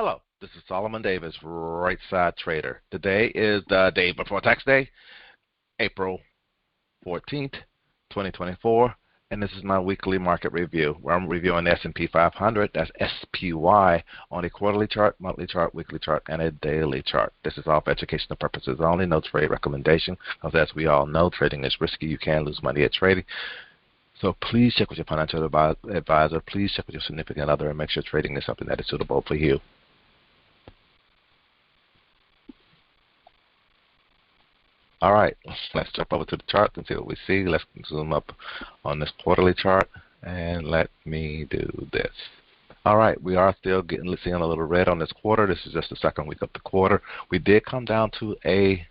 Hello, this is Solomon Davis, Right Side Trader. Today is the day before tax day, April 14th, 2024, and this is my weekly market review where I'm reviewing the S&P 500, that's SPY, on a quarterly chart, monthly chart, weekly chart, and a daily chart. This is all for educational purposes only, no trade recommendation, because as we all know, trading is risky. You can lose money at trading. So please check with your financial advisor. Please check with your significant other and make sure trading is something that is suitable for you. All right, let's jump over to the chart and see what we see. Let's zoom up on this quarterly chart, and let me do this. All right, we are still seeing a little red on this quarter. This is just the second week of the quarter. We did come down to it's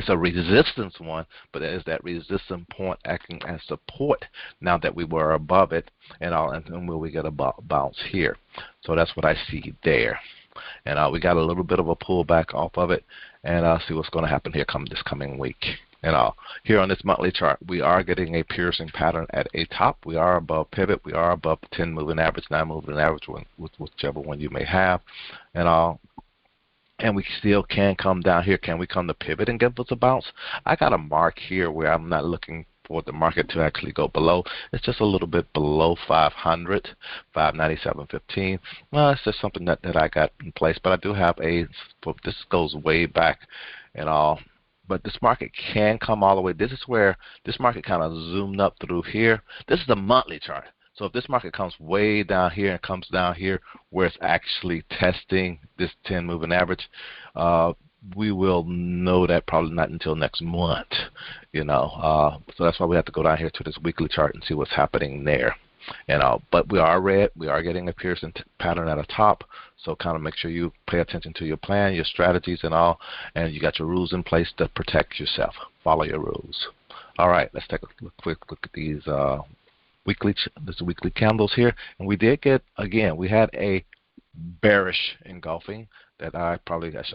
a resistance one, but it is that resistance point acting as support now that we were above it, and will we get a bounce here? So that's what I see there. And we got a little bit of a pullback off of it, and I'll see what's going to happen here this coming week. And here on this monthly chart, we are getting a piercing pattern at a top. We are above pivot. We are above the 10 moving average, 9 moving average, whichever one you may have. And we still can come down here. Can we come to pivot and give us a bounce? I got a mark here where I'm not looking for the market to actually go below. It's just a little bit below 500, 597.15. Well, it's just something that I got in place, but I do have this goes way back and all. But this market can come all the way. This is where this market kind of zoomed up through here. This is the monthly chart. So if this market comes way down here and comes down here where it's actually testing this 10 moving average, we will know that probably not until next month, so that's why we have to go down here to this weekly chart and see what's happening there. But we are red. We are getting a piercing pattern at the top. So kind of make sure you pay attention to your plan, your strategies, and all, and you got your rules in place to protect yourself. Follow your rules. All right, let's take a quick look at these weekly candles here, and we did get, again, we had a bearish engulfing that I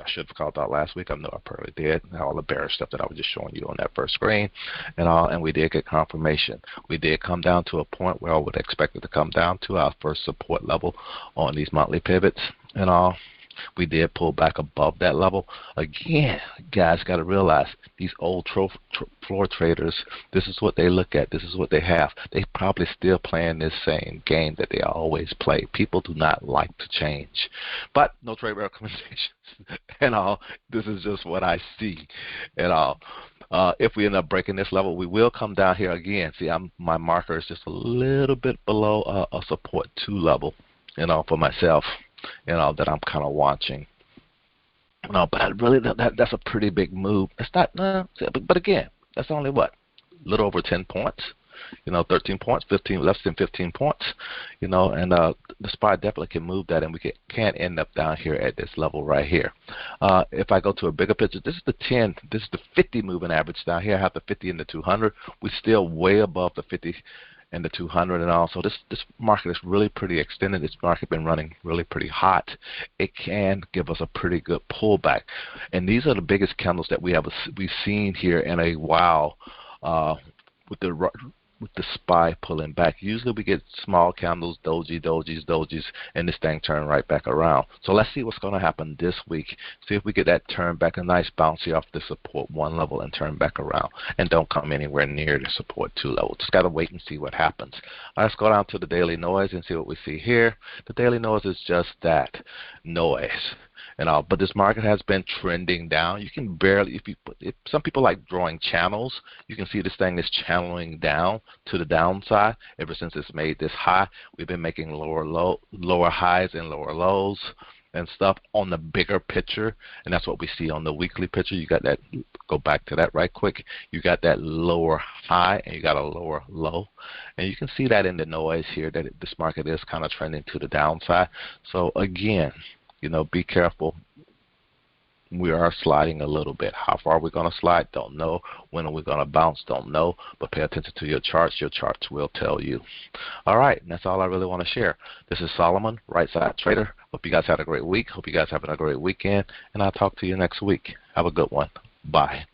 should have called out last week. I know I probably did. All the bearish stuff that I was just showing you on that first screen, and we did get confirmation. We did come down to a point where I would expect it to come down to our first support level on these monthly pivots and all. We did pull back above that level. Again, guys, got to realize these old floor traders, this is what they look at. This is what they have. They probably still playing this same game that they always play. People do not like to change. But no trade recommendations and all. This is just what I see and all. If we end up breaking this level, we will come down here again. See, my marker is just a little bit below a support 2 level, for myself. That I'm kind of watching. But really, that's a pretty big move. It's not, but again, that's only what, a little over 10 points. 13 points, 15, less than 15 points. And the SPY definitely can move that, and we can end up down here at this level right here. If I go to a bigger picture, this is the 10, this is the 50 moving average down here. I have the 50 and the 200. We're still way above the 50. And the 200 and all. So this market is really pretty extended. This market been running really pretty hot. It can give us a pretty good pullback. And these are the biggest candles that we've seen here in a while with the SPY pulling back. Usually we get small candles, dojis, and this thing turn right back around. So let's see what's going to happen this week. See if we get that turn back, a nice bouncy off the support 1 level and turn back around. And don't come anywhere near the support 2 level. Just got to wait and see what happens. Let's go down to the daily noise and see what we see here. The daily noise is just that, noise. But this market has been trending down. You can barely, if some people like drawing channels, you can see this thing is channeling down to the downside ever since it's made this high. We've been making lower highs and lower lows and stuff on the bigger picture, and that's what we see on the weekly picture. You got that, go back to that right quick. You got that lower high and you got a lower low, and you can see that in the noise here that this market is kind of trending to the downside. So again, be careful. We are sliding a little bit. How far we're going to slide, don't know. When are we going to bounce, don't know. But pay attention to your charts. Your charts will tell you. All right, and that's all I really want to share. This is Solomon, Right Side Trader. Hope you guys had a great week. Hope you guys having a great weekend. And I'll talk to you next week. Have a good one. Bye.